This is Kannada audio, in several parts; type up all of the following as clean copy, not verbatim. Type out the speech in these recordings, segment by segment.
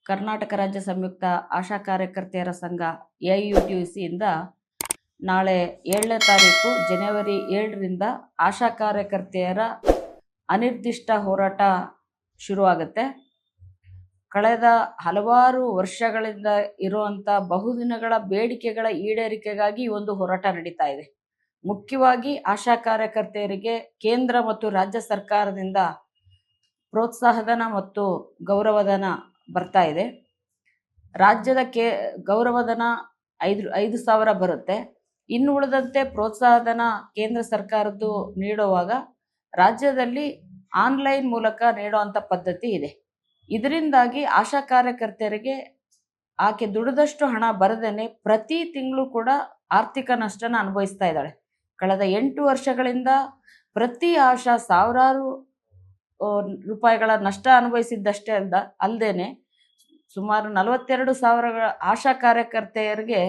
ಕರ್ನಾಟಕ ರಾಜ್ಯ ಸಂಯುಕ್ತ ಆಶಾ ಕಾರ್ಯಕರ್ತೆಯರ ಸಂಘ AIUTUCಯಿಂದ ನಾಳೆ 7ನೇ ತಾರೀಕು ಜನವರಿ 7ರಿಂದ ಆಶಾ ಕಾರ್ಯಕರ್ತೆಯರ ಅನಿರ್ದಿಷ್ಟ ಹೋರಾಟ ಶುರುವಾಗುತ್ತೆ. ಕಳೆದ ಹಲವಾರು ವರ್ಷಗಳಿಂದ ಇರುವಂಥ ಬಹುದಿನಗಳ ಬೇಡಿಕೆಗಳ ಈಡೇರಿಕೆಗಾಗಿ ಈ ಒಂದು ಹೋರಾಟ ನಡೀತಾ ಇದೆ. ಮುಖ್ಯವಾಗಿ ಆಶಾ ಕಾರ್ಯಕರ್ತೆಯರಿಗೆ ಕೇಂದ್ರ ಮತ್ತು ರಾಜ್ಯ ಸರ್ಕಾರದಿಂದ ಪ್ರೋತ್ಸಾಹಧನ ಮತ್ತು ಗೌರವಧನ ಬರ್ತಾ ಇದೆ. ರಾಜ್ಯದ ಗೌರವಧನ 5,000 ಬರುತ್ತೆ. ಇನ್ನು ಉಳಿದಂತೆ ಪ್ರೋತ್ಸಾಹಧನ ಕೇಂದ್ರ ಸರ್ಕಾರದ್ದು ನೀಡುವಾಗ ರಾಜ್ಯದಲ್ಲಿ ಆನ್ಲೈನ್ ಮೂಲಕ ನೀಡುವಂಥ ಪದ್ಧತಿ ಇದೆ. ಇದರಿಂದಾಗಿ ಆಶಾ ಕಾರ್ಯಕರ್ತೆಯರಿಗೆ ಆಕೆ ದುಡಿದಷ್ಟು ಹಣ ಬರದೇನೆ ಪ್ರತಿ ತಿಂಗಳು ಕೂಡ ಆರ್ಥಿಕ ನಷ್ಟನ ಅನುಭವಿಸ್ತಾ ಇದ್ದಾಳೆ. ಕಳೆದ 8 ವರ್ಷಗಳಿಂದ ಪ್ರತಿ ಆಶಾ ಸಾವಿರಾರು ರೂಪಾಯಿಗಳ ನಷ್ಟ ಅನುಭವಿಸಿದ್ದಷ್ಟೇ ಅಲ್ಲದೇನೆ ಸುಮಾರು 42,000 ಆಶಾ ಕಾರ್ಯಕರ್ತೆಯರಿಗೆ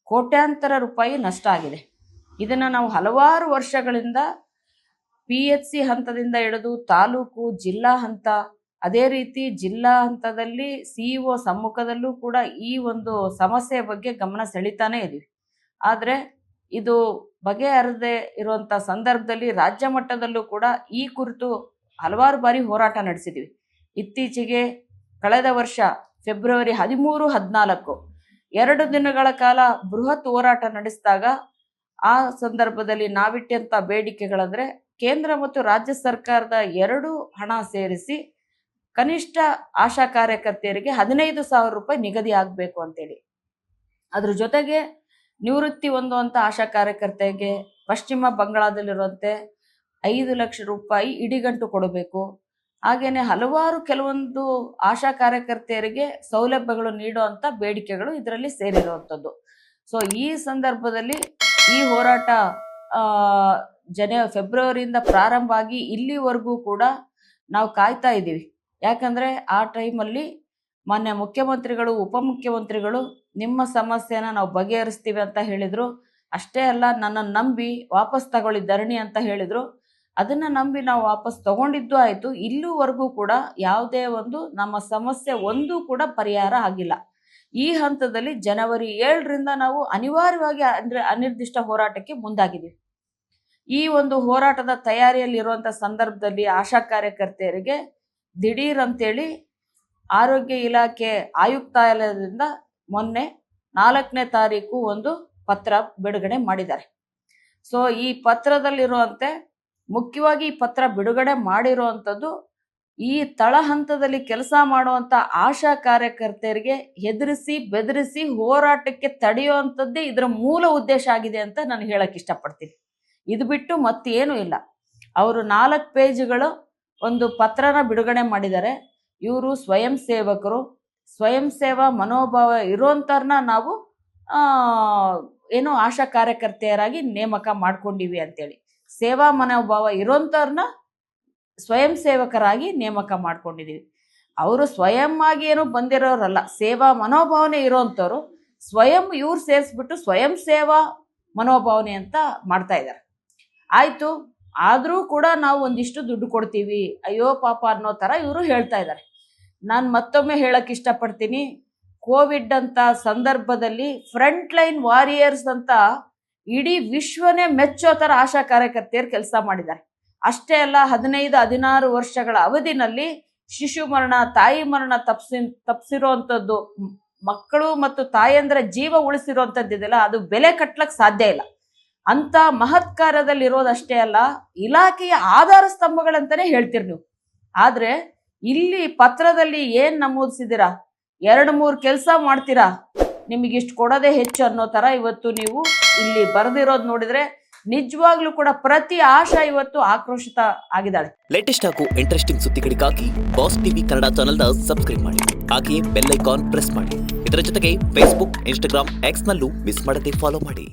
ಕೋಟ್ಯಾಂತರ ರೂಪಾಯಿ ನಷ್ಟ ಆಗಿದೆ. ಇದನ್ನು ನಾವು ಹಲವಾರು ವರ್ಷಗಳಿಂದ PHC ಹಂತದಿಂದ ಹಿಡಿದು ತಾಲೂಕು, ಜಿಲ್ಲಾ ಹಂತ, ಅದೇ ರೀತಿ ಜಿಲ್ಲಾ ಹಂತದಲ್ಲಿ CEO ಸಮ್ಮುಖದಲ್ಲೂ ಕೂಡ ಈ ಒಂದು ಸಮಸ್ಯೆಯ ಬಗ್ಗೆ ಗಮನ ಸೆಳೀತಾನೆ ಇದ್ದೀವಿ. ಆದರೆ ಇದು ಬಗೆಹರದೇ ಇರುವಂಥ ಸಂದರ್ಭದಲ್ಲಿ ರಾಜ್ಯ ಮಟ್ಟದಲ್ಲೂ ಕೂಡ ಈ ಕುರಿತು ಹಲವಾರು ಬಾರಿ ಹೋರಾಟ ನಡೆಸಿದ್ದೀವಿ. ಇತ್ತೀಚೆಗೆ ಕಳೆದ ವರ್ಷ ಫೆಬ್ರವರಿ 13, 14 2 ದಿನಗಳ ಕಾಲ ಬೃಹತ್ ಹೋರಾಟ ನಡೆಸಿದಾಗ ಆ ಸಂದರ್ಭದಲ್ಲಿ ನಾವಿಟ್ಟಂಥ ಬೇಡಿಕೆಗಳಂದರೆ ಕೇಂದ್ರ ಮತ್ತು ರಾಜ್ಯ ಸರ್ಕಾರದ 2 ಹಣ ಸೇರಿಸಿ ಕನಿಷ್ಠ ಆಶಾ ಕಾರ್ಯಕರ್ತೆಯರಿಗೆ 15,000 ರೂಪಾಯಿ ನಿಗದಿ ಆಗಬೇಕು ಅಂತೇಳಿ. ಅದ್ರ ಜೊತೆಗೆ ನಿವೃತ್ತಿ ಹೊಂದುವಂಥ ಆಶಾ ಕಾರ್ಯಕರ್ತೆಗೆ ಪಶ್ಚಿಮ ಬಂಗಾಳದಲ್ಲಿರುವಂತೆ 5 ಲಕ್ಷ ರೂಪಾಯಿ ಇಡಿಗಂಟು ಕೊಡಬೇಕು. ಹಾಗೆಯೇ ಹಲವಾರು ಕೆಲವೊಂದು ಆಶಾ ಕಾರ್ಯಕರ್ತೆಯರಿಗೆ ಸೌಲಭ್ಯಗಳು ನೀಡುವಂಥ ಬೇಡಿಕೆಗಳು ಇದರಲ್ಲಿ ಸೇರಿರುವಂಥದ್ದು. ಸೊ ಈ ಸಂದರ್ಭದಲ್ಲಿ ಈ ಹೋರಾಟ ಫೆಬ್ರವರಿಯಿಂದ ಪ್ರಾರಂಭ ಆಗಿ ಇಲ್ಲಿವರೆಗೂ ಕೂಡ ನಾವು ಕಾಯ್ತಾ ಇದ್ದೀವಿ. ಯಾಕಂದರೆ ಆ ಟೈಮಲ್ಲಿ ಮಾನ್ಯ ಮುಖ್ಯಮಂತ್ರಿಗಳು, ಉಪಮುಖ್ಯಮಂತ್ರಿಗಳು ನಿಮ್ಮ ಸಮಸ್ಯೆನ ನಾವು ಬಗೆಹರಿಸ್ತೀವಿ ಅಂತ ಹೇಳಿದರು. ಅಷ್ಟೇ ಅಲ್ಲ, ನನ್ನನ್ನು ನಂಬಿ ವಾಪಸ್ ತಗೊಳ್ಳಿ ಧರಣಿ ಅಂತ ಹೇಳಿದರು. ಅದನ್ನು ನಂಬಿ ನಾವು ವಾಪಸ್ ತಗೊಂಡಿದ್ದು ಆಯಿತು. ಇಲ್ಲಿವರೆಗೂ ಕೂಡ ಯಾವುದೇ ಒಂದು ನಮ್ಮ ಸಮಸ್ಯೆ ಒಂದೂ ಕೂಡ ಪರಿಹಾರ ಆಗಿಲ್ಲ. ಈ ಹಂತದಲ್ಲಿ ಜನವರಿ 7ರಿಂದ ನಾವು ಅನಿವಾರ್ಯವಾಗಿ ಅನಿರ್ದಿಷ್ಟ ಹೋರಾಟಕ್ಕೆ ಮುಂದಾಗಿದ್ದೀವಿ. ಈ ಒಂದು ಹೋರಾಟದ ತಯಾರಿಯಲ್ಲಿರುವಂಥ ಸಂದರ್ಭದಲ್ಲಿ ಆಶಾ ಕಾರ್ಯಕರ್ತೆಯರಿಗೆ ದಿಢೀರ್ ಅಂತೇಳಿ ಆರೋಗ್ಯ ಇಲಾಖೆ ಆಯುಕ್ತಾಲಯದಿಂದ ಮೊನ್ನೆ 4ನೇ ತಾರೀಕು ಒಂದು ಪತ್ರ ಬಿಡುಗಡೆ ಮಾಡಿದ್ದಾರೆ. ಸೊ ಈ ಪತ್ರದಲ್ಲಿರುವಂತೆ ಮುಖ್ಯವಾಗಿ ಈ ಪತ್ರ ಬಿಡುಗಡೆ ಮಾಡಿರುವಂಥದ್ದು ಈ ತಳ ಹಂತದಲ್ಲಿ ಕೆಲಸ ಮಾಡುವಂಥ ಆಶಾ ಕಾರ್ಯಕರ್ತೆಯರಿಗೆ ಹೆದರಿಸಿ ಬೆದರಿಸಿ ಹೋರಾಟಕ್ಕೆ ತಡೆಯುವಂಥದ್ದೇ ಇದರ ಮೂಲ ಉದ್ದೇಶ ಆಗಿದೆ ಅಂತ ನಾನು ಹೇಳಕ್ಕೆ ಇಷ್ಟಪಡ್ತೀನಿ. ಇದು ಬಿಟ್ಟು ಮತ್ತೇನೂ ಇಲ್ಲ. ಅವರು 4 ಪೇಜ್ಗಳು ಒಂದು ಪತ್ರನ ಬಿಡುಗಡೆ ಮಾಡಿದ್ದಾರೆ. ಇವರು ಸ್ವಯಂ ಸೇವಕರು, ಸ್ವಯಂ ಸೇವಾ ಮನೋಭಾವ ಇರೋಂಥವ್ರನ್ನ ನಾವು ಆಶಾ ಕಾರ್ಯಕರ್ತೆಯರಾಗಿ ನೇಮಕ ಮಾಡ್ಕೊಂಡಿವಿ ಅಂತೇಳಿ, ಸೇವಾ ಮನೋಭಾವ ಇರೋಂಥವ್ರನ್ನ ಸ್ವಯಂ ಸೇವಕರಾಗಿ ನೇಮಕ ಮಾಡ್ಕೊಂಡಿದ್ದೀವಿ. ಅವರು ಸ್ವಯಂ ಆಗಿ ಏನೂ ಬಂದಿರೋರಲ್ಲ, ಸೇವಾ ಮನೋಭಾವನೆ ಇರೋಂಥವ್ರು. ಸ್ವಯಂ ಇವ್ರು ಸೇರಿಸ್ಬಿಟ್ಟು ಸ್ವಯಂ ಸೇವಾ ಮನೋಭಾವನೆ ಅಂತ ಮಾಡ್ತಾ ಇದ್ದಾರೆ. ಆಯಿತು, ಆದರೂ ಕೂಡ ನಾವು ಒಂದಿಷ್ಟು ದುಡ್ಡು ಕೊಡ್ತೀವಿ, ಅಯ್ಯೋ ಪಾಪ ಅನ್ನೋ ಥರ ಇವರು ಹೇಳ್ತಾ ಇದ್ದಾರೆ. ನಾನು ಮತ್ತೊಮ್ಮೆ ಹೇಳಕ್ಕೆ ಇಷ್ಟಪಡ್ತೀನಿ, ಕೋವಿಡ್ ಅಂತ ಸಂದರ್ಭದಲ್ಲಿ ಫ್ರಂಟ್ ಲೈನ್ ವಾರಿಯರ್ಸ್ ಅಂತ ಇಡೀ ವಿಶ್ವನೇ ಮೆಚ್ಚೋ ಥರ ಆಶಾ ಕಾರ್ಯಕರ್ತೆಯರು ಕೆಲಸ ಮಾಡಿದ್ದಾರೆ. ಅಷ್ಟೇ ಅಲ್ಲ, 15-16 ವರ್ಷಗಳ ಅವಧಿನಲ್ಲಿ ಶಿಶು ಮರಣ, ತಾಯಿ ಮರಣ ತಪ್ಪಿಸಿರೋವಂಥದ್ದು, ಮಕ್ಕಳು ಮತ್ತು ತಾಯಂದ್ರ ಜೀವ ಉಳಿಸಿರೋವಂಥದ್ದಿದೆಯಲ್ಲ, ಅದು ಬೆಲೆ ಕಟ್ಲಕ್ಕೆ ಸಾಧ್ಯ ಇಲ್ಲ. ಅಂಥ ಮಹತ್ ಕಾರ್ಯದಲ್ಲಿರೋದಷ್ಟೇ ಅಲ್ಲ, ಇಲಾಖೆಯ ಆಧಾರ ಸ್ತಂಭಗಳಂತಲೇ ಹೇಳ್ತೀರಿ ನೀವು. ಆದರೆ ಇಲ್ಲಿ ಪತ್ರದಲ್ಲಿ ಏನು ನಮೂದಿಸಿದ್ದೀರಾ, 2-3 ಕೆಲಸ ಮಾಡ್ತೀರಾ, ನಿಮಗಿಷ್ಟು ಕೊಡೋದೇ ಹೆಚ್ಚು ಅನ್ನೋ ಥರ ಇವತ್ತು ನೀವು ಇಲ್ಲಿ ಬರೆದಿರೋದು ನೋಡಿದರೆ ನಿಜವಾಗ್ಲೂ ಕೂಡ ಪ್ರತಿ ಆಶಾ ಇವತ್ತು ಆಕ್ರೋಶಿತ ಆಗಿದ್ದಾಳೆ. ಲೇಟೆಸ್ಟ್ ಹಾಗೂ ಇಂಟ್ರೆಸ್ಟಿಂಗ್ ಸುದ್ದಿಗಳಿಗಾಗಿ ಬಾಸ್ ಟಿವಿ ಕನ್ನಡ ಚಾನೆಲ್ನ ಸಬ್ಸ್ಕ್ರೈಬ್ ಮಾಡಿ. ಹಾಗೆಯೇ ಬೆಲ್ ಐಕಾನ್ ಪ್ರೆಸ್ ಮಾಡಿ. ಇದರ ಜೊತೆಗೆ ಫೇಸ್ಬುಕ್, ಇನ್ಸ್ಟಾಗ್ರಾಮ್, ಎಕ್ಸ್ನಲ್ಲೂ ಮಿಸ್ ಮಾಡದೆ ಫಾಲೋ ಮಾಡಿ.